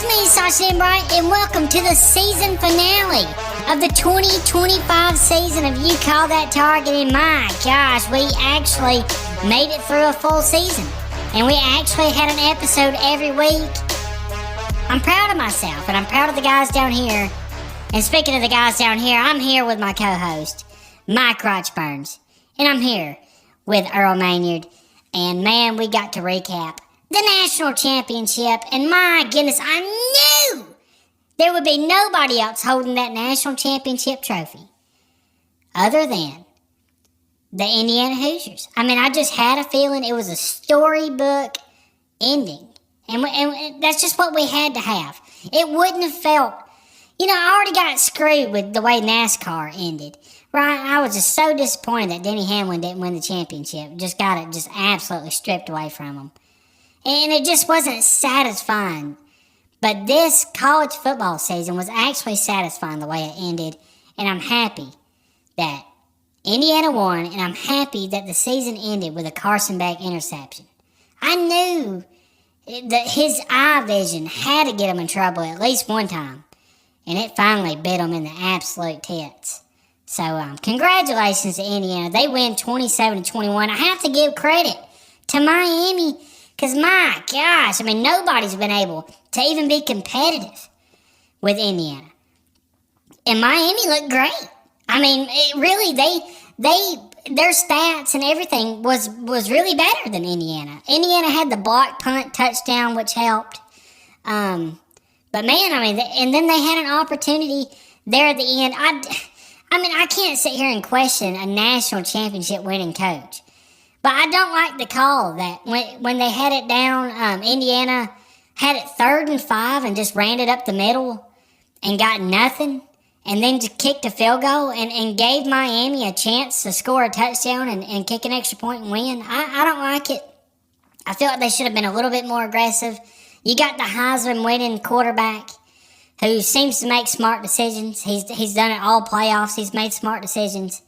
It's me, Sasha Bright, and welcome to the season finale of the 2025 season of You Call That Target. And my gosh, we actually made it through a full season, and we actually had an episode every week. I'm proud of myself, and I'm proud of the guys down here. And speaking of the guys down here, I'm here with my co-host, Mike Rochburns, and I'm here with Earl Maynard. And man, we got to recap the national championship, and my goodness, I knew there would be nobody else holding that national championship trophy other than the Indiana Hoosiers. I mean, I just had a feeling it was a storybook ending, and that's just what we had to have. It wouldn't have felt, I already got screwed with the way NASCAR ended, right? I was just so disappointed that Denny Hamlin didn't win the championship. Just got it just absolutely stripped away from him. And it just wasn't satisfying. But this college football season was actually satisfying the way it ended. And I'm happy that Indiana won. And I'm happy that the season ended with a Carson Beck interception. I knew that his eye vision had to get him in trouble at least one time. And it finally bit him in the absolute tits. So congratulations to Indiana. They win 27-21. I have to give credit to Miami. Because, my gosh, nobody's been able to even be competitive with Indiana. And Miami looked great. Their stats and everything was really better than Indiana. Indiana had the block punt touchdown, which helped. But, man, and then they had an opportunity there at the end. I can't sit here and question a national championship winning coach. But I don't like the call that when they had it down, Indiana had it 3rd and 5 and just ran it up the middle and got nothing, and then just kicked a field goal and gave Miami a chance to score a touchdown and kick an extra point and win. I don't like it. I feel like they should have been a little bit more aggressive. You got the Heisman winning quarterback who seems to make smart decisions. He's done it all playoffs. He's made smart decisions.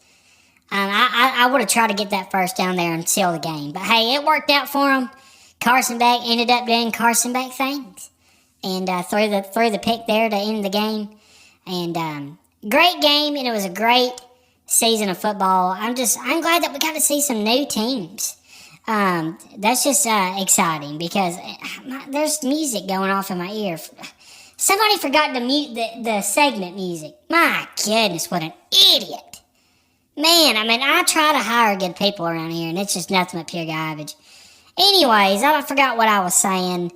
I would have tried to get that first down there and seal the game. But, hey, it worked out for him. Carson Beck ended up doing Carson Beck things. And threw the pick there to end the game. And great game, and it was a great season of football. I'm glad that we got to see some new teams. That's just exciting because there's music going off in my ear. Somebody forgot to mute the segment music. My goodness, what an idiot. Man, I try to hire good people around here, and it's just nothing but pure garbage. Anyways, I forgot what I was saying.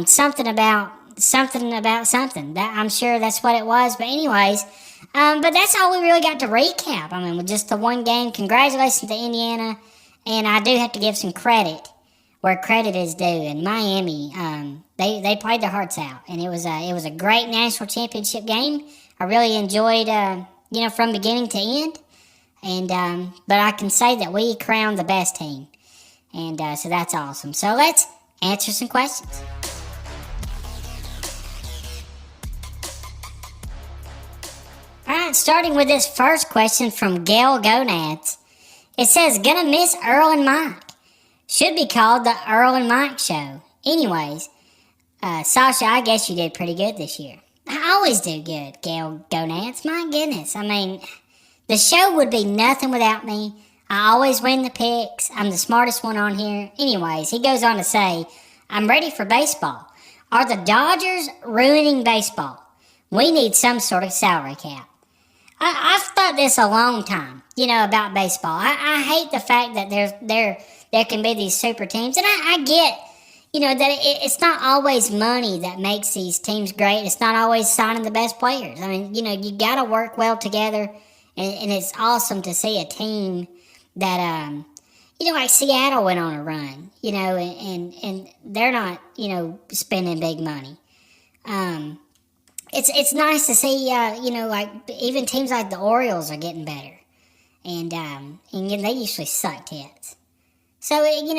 Something about something. That I'm sure that's what it was. But anyways, but that's all we really got to recap. With just the one game. Congratulations to Indiana, and I do have to give some credit where credit is due. And Miami, they played their hearts out, and it was a great national championship game. I really enjoyed, from beginning to end. And but I can say that we crowned the best team. And so that's awesome. So let's answer some questions. Alright, starting with this first question from Gail Gonads. It says, gonna miss Earl and Mike. Should be called the Earl and Mike Show. Anyways, Sasha, I guess you did pretty good this year. I always do good, Gail Gonads. My goodness, the show would be nothing without me. I always win the picks. I'm the smartest one on here. Anyways, he goes on to say, I'm ready for baseball. Are the Dodgers ruining baseball? We need some sort of salary cap. I've thought this a long time, about baseball. I hate the fact that there can be these super teams. And I get, that it's not always money that makes these teams great. It's not always signing the best players. You got to work well together. And it's awesome to see a team that, like Seattle went on a run, and they're not, spending big money. It's nice to see, like even teams like the Orioles are getting better. And they usually suck tits. So, you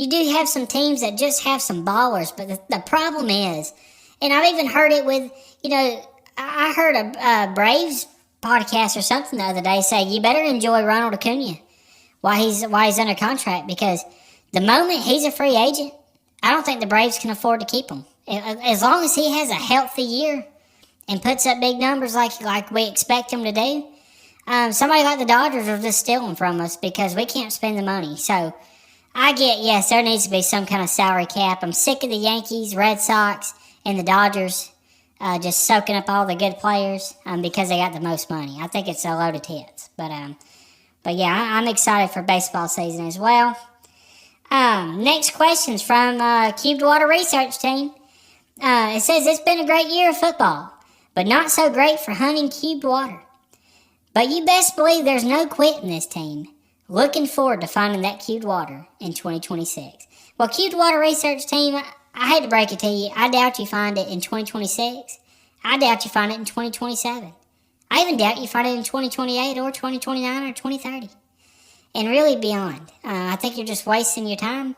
do have some teams that just have some ballers, but the problem is, and I've even heard it with, I heard a Braves podcast or something the other day say, you better enjoy Ronald Acuna while he's under contract, because the moment he's a free agent, I don't think the Braves can afford to keep him. As long as he has a healthy year and puts up big numbers like we expect him to do, somebody like the Dodgers are just stealing from us because we can't spend the money. So I get, yes, there needs to be some kind of salary cap. I'm sick of the Yankees, Red Sox, and the Dodgers just soaking up all the good players because they got the most money. I think it's a load of tits. But yeah, I'm excited for baseball season as well. Next question's from Cubed Water Research Team. It says, it's been a great year of football, but not so great for hunting cubed water. But you best believe there's no quitting this team. Looking forward to finding that cubed water in 2026. Well, Cubed Water Research Team, I hate to break it to you, I doubt you find it in 2026. I doubt you find it in 2027. I even doubt you find it in 2028 or 2029 or 2030. And really beyond. I think you're just wasting your time,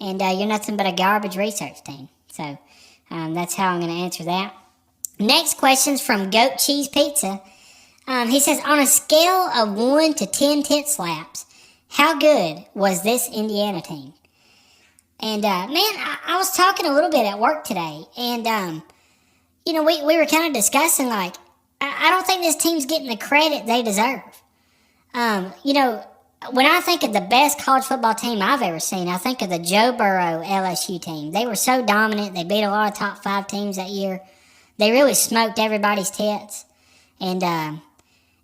and you're nothing but a garbage research team. So that's how I'm going to answer that. Next question's from Goat Cheese Pizza. He says, on a scale of 1 to 10 tit slaps, how good was this Indiana team? And, man, I was talking a little bit at work today, and, we were kind of discussing, like, I don't think this team's getting the credit they deserve. When I think of the best college football team I've ever seen, I think of the Joe Burrow LSU team. They were so dominant. They beat a lot of top 5 teams that year. They really smoked everybody's tits. And,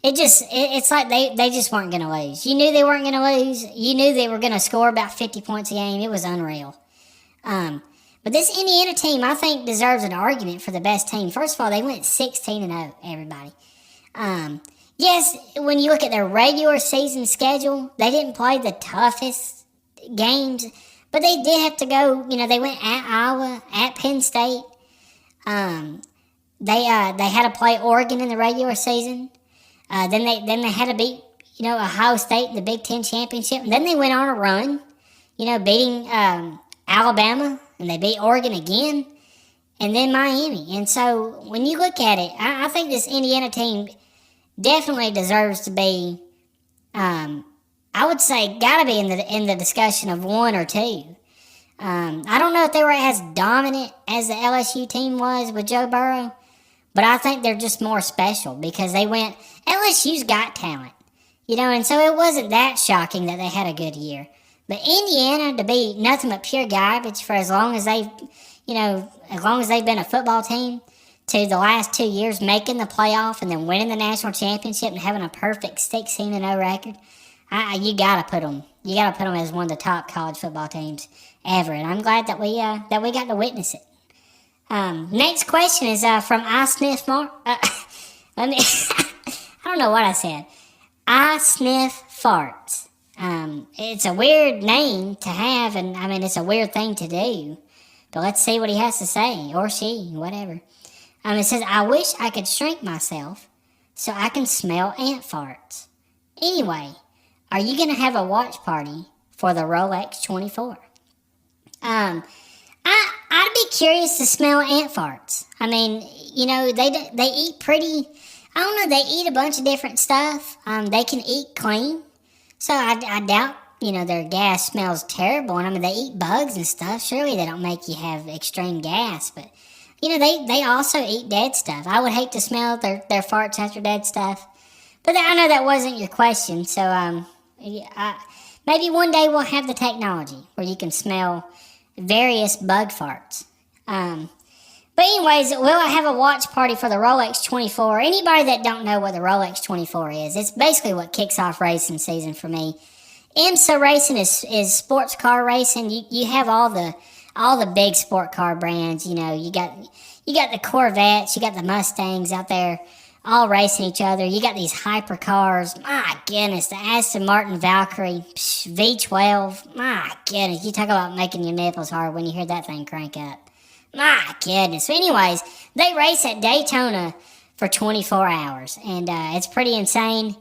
it's like they just weren't going to lose. You knew they weren't going to lose. You knew they were going to score about 50 points a game. It was unreal. But this Indiana team, I think, deserves an argument for the best team. First of all, they went 16-0, everybody. Yes, when you look at their regular season schedule, they didn't play the toughest games, but they did have to go, they went at Iowa, at Penn State. They had to play Oregon in the regular season. Then they had to beat, Ohio State in the Big Ten championship. And then they went on a run, beating Alabama, and they beat Oregon again, and then Miami. And so when you look at it, I think this Indiana team definitely deserves to be, I would say, gotta be in the discussion of 1 or 2. I don't know if they were as dominant as the LSU team was with Joe Burrow, but I think they're just more special because LSU's got talent, and so it wasn't that shocking that they had a good year. But Indiana, to be nothing but pure garbage for as long as they've been a football team, to the last 2 years making the playoff and then winning the national championship and having a perfect 16-0 record, you gotta put them as one of the top college football teams ever. And I'm glad that we got to witness it. Next question is from I Sniff Mark. I don't know what I said. I Sniff Farts. It's a weird name to have, and it's a weird thing to do. But let's see what he has to say, or she, whatever. It says, I wish I could shrink myself so I can smell ant farts. Anyway, are you going to have a watch party for the Rolex 24? I'd be curious to smell ant farts. They eat pretty, I don't know, they eat a bunch of different stuff. They can eat clean. So I doubt, their gas smells terrible. And they eat bugs and stuff. Surely they don't make you have extreme gas, but they also eat dead stuff. I would hate to smell their farts after dead stuff. But I know that wasn't your question, so maybe one day we'll have the technology where you can smell various bug farts. But anyways, will I have a watch party for the Rolex 24? Anybody that don't know what the Rolex 24 is, it's basically what kicks off racing season for me. IMSA racing is sports car racing. You have all the big sport car brands. You got the Corvettes, you got the Mustangs out there all racing each other. You got these hypercars. My goodness, the Aston Martin Valkyrie V12. My goodness, you talk about making your nipples hard when you hear that thing crank up. My goodness. So anyways, they race at Daytona for 24 hours, and it's pretty insane.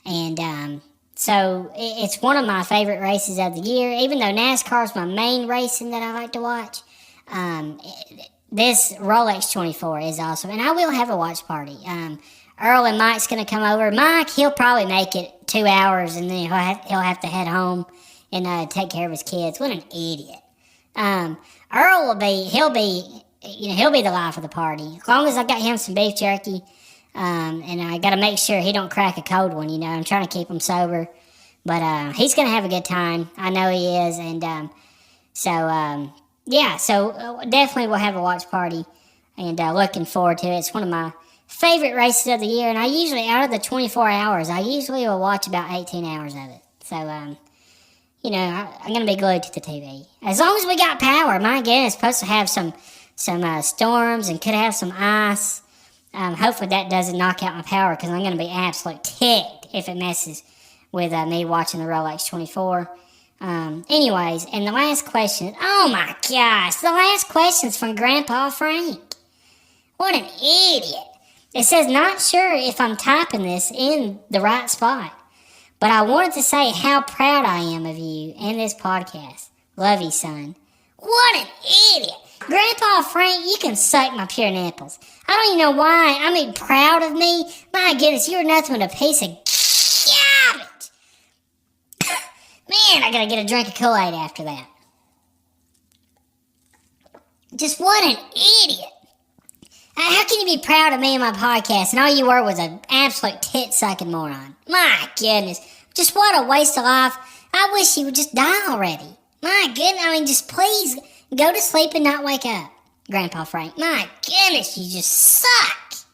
And so it's one of my favorite races of the year. Even though NASCAR is my main racing that I like to watch, this Rolex 24 is awesome. And I will have a watch party. Earl and Mike's going to come over. Mike, he'll probably make it 2 hours, and then he'll have to head home and take care of his kids. What an idiot. Earl he'll be the life of the party. As long as I got him some beef jerky, and I got to make sure he don't crack a cold one, I'm trying to keep him sober. But he's going to have a good time. I know he is. And so definitely we'll have a watch party. And looking forward to it. It's one of my favorite races of the year. And I usually, out of the 24 hours, I usually will watch about 18 hours of it. So, I'm going to be glued to the TV. As long as we got power. My goodness, supposed to have some storms and could have some ice. Hopefully that doesn't knock out my power because I'm going to be absolutely ticked if it messes with me watching the Rolex 24. Anyways, and the last question. Oh my gosh, the last question's from Grandpa Frank. What an idiot. It says, not sure if I'm typing this in the right spot, but I wanted to say how proud I am of you and this podcast. Love you, son. What an idiot. Grandpa Frank, you can suck my pure nipples. I don't even know why. Proud of me? My goodness, you're nothing but a piece of garbage. Man, I gotta get a drink of Kool-Aid after that. Just what an idiot. How can you be proud of me and my podcast and all you were was an absolute tit-sucking moron? My goodness. Just what a waste of life. I wish he would just die already. My goodness, just please go to sleep and not wake up, Grandpa Frank. My goodness, you just suck.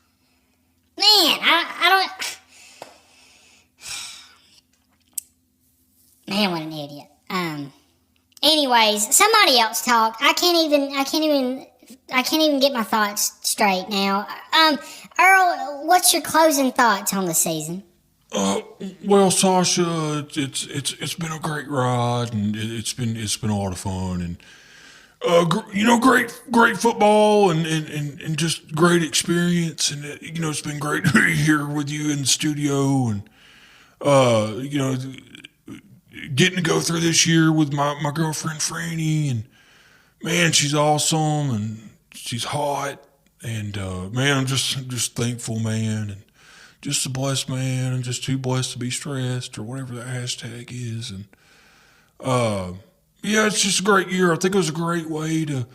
Man, I don't... Man, what an idiot. Anyways, somebody else talk. I can't even get my thoughts straight now. Earl, what's your closing thoughts on the season? Well, Sasha, it's been a great ride, and it's been a lot of fun, and great football, and just great experience, and it's been great to be here with you in the studio, and getting to go through this year with my girlfriend Franny, and man, she's awesome, and she's hot, and man, I'm just thankful, man, and just a blessed man, and just too blessed to be stressed, or whatever that hashtag is, and it's just a great year. I think it was a great way to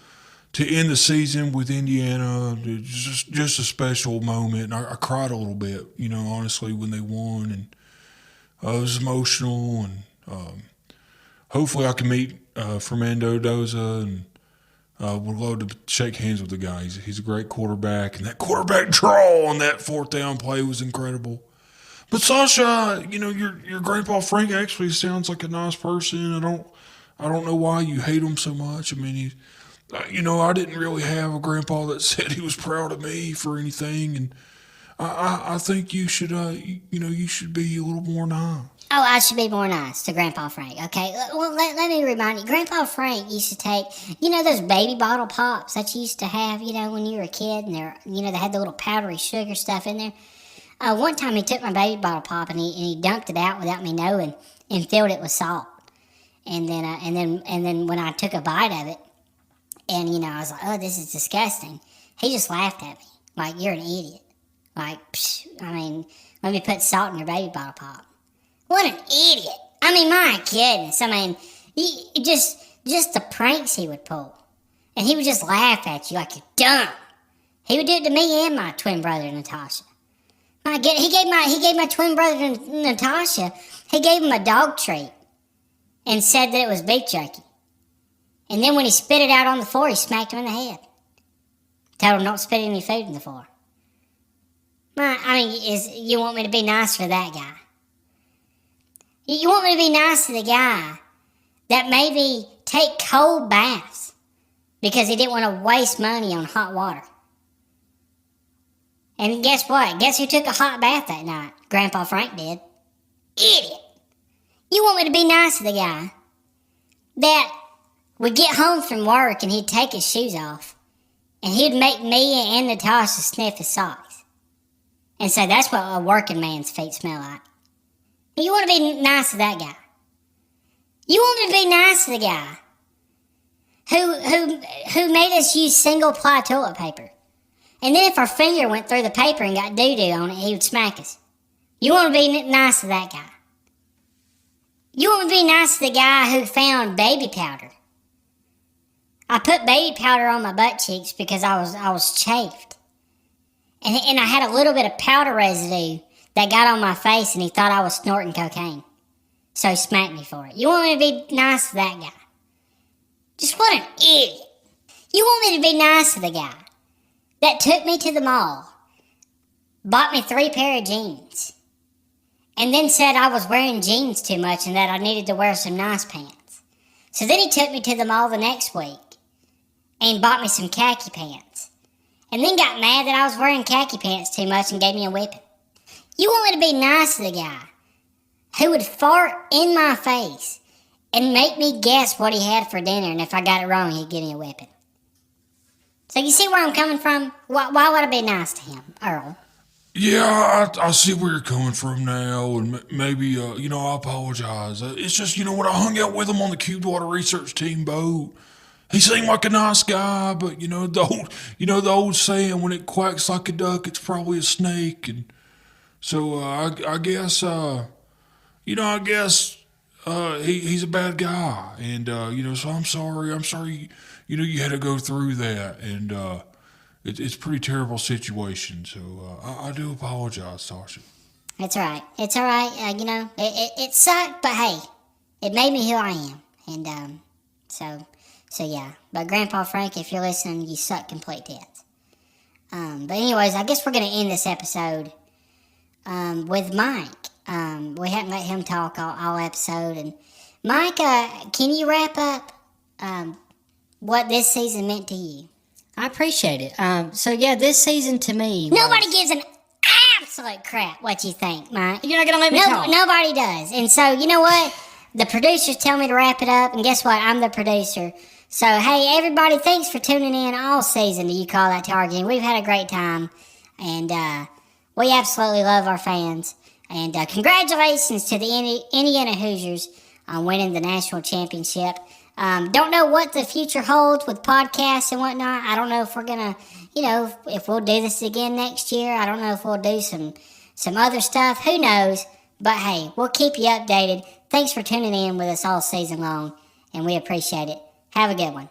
end the season with Indiana. Just a special moment, and I cried a little bit, honestly, when they won, and it was emotional, and hopefully I can meet Fernando Doza, and would love to shake hands with the guy. He's a great quarterback, and that quarterback draw on that fourth down play was incredible. But Sasha, your Grandpa Frank actually sounds like a nice person. I don't know why you hate him so much. I didn't really have a grandpa that said he was proud of me for anything, and I think you should you should be a little more nice. Oh, I should be more nice to Grandpa Frank, okay? Well, let me remind you, Grandpa Frank used to take, those baby bottle pops that you used to have, when you were a kid, and they had the little powdery sugar stuff in there. One time he took my baby bottle pop and he dumped it out without me knowing and filled it with salt. And then when I took a bite of it, and I was like, oh, this is disgusting. He just laughed at me like, you're an idiot. Like, let me put salt in your baby bottle pop. What an idiot. My goodness. Just the pranks he would pull. And he would just laugh at you like you're dumb. He would do it to me and my twin brother, Natasha. My goodness, he gave my twin brother, Natasha, he gave him a dog treat and said that it was beef jerky. And then when he spit it out on the floor, he smacked him in the head. Told him don't spit any food in the floor. You want me to be nice for that guy? You want me to be nice to the guy that maybe take cold baths because he didn't want to waste money on hot water. And guess what? Guess who took a hot bath that night? Grandpa Frank did. Idiot. You want me to be nice to the guy that would get home from work and he'd take his shoes off and he'd make me and Natasha sniff his socks and say that's what a working man's feet smell like. You want to be nice to that guy. You want me to be nice to the guy who made us use single-ply toilet paper. And then if our finger went through the paper and got doo-doo on it, he would smack us. You want to be nice to that guy. You want to be nice to the guy who found baby powder I put baby powder on my butt cheeks because I was chafed. And I had a little bit of powder residue that got on my face, and he thought I was snorting cocaine. So he smacked me for it. You want me to be nice to that guy? Just what an idiot. You want me to be nice to the guy that took me to the mall, bought me 3 pair of jeans, and then said I was wearing jeans too much and that I needed to wear some nice pants. So then he took me to the mall the next week and bought me some khaki pants, and then got mad that I was wearing khaki pants too much and gave me a whipping. You want me to be nice to the guy who would fart in my face and make me guess what he had for dinner, and if I got it wrong, he'd give me a whipping. So you see where I'm coming from? Why would I be nice to him, Earl? Yeah, I see where you're coming from now, and maybe, I apologize. It's just, when I hung out with him on the Cube Water Research Team boat, he seemed like a nice guy, but, the old saying, when it quacks like a duck, it's probably a snake, and so I guess, he's a bad guy, and, so I'm sorry, you had to go through that, and, it's a pretty terrible situation, so I do apologize, Sasha. It's all right. It's all right. It sucked, but hey, it made me who I am. And so yeah. But Grandpa Frank, if you're listening, you suck complete tits. But anyways, I guess we're going to end this episode with Mike. We haven't let him talk all episode. And Mike, can you wrap up what this season meant to you? I appreciate it. This season to me Nobody gives an absolute crap what you think, Mike. You're not going to let me talk. Nobody does. And so, you know what? The producers tell me to wrap it up, and guess what? I'm the producer. So, hey, everybody, thanks for tuning in all season to You Call That Targeting. We've had a great time, and we absolutely love our fans. And congratulations to the Indiana Hoosiers on winning the national championship. Don't know what the future holds with podcasts and whatnot. I don't know if we're going to, if we'll do this again next year. I don't know if we'll do some other stuff. Who knows? But hey, we'll keep you updated. Thanks for tuning in with us all season long, and we appreciate it. Have a good one.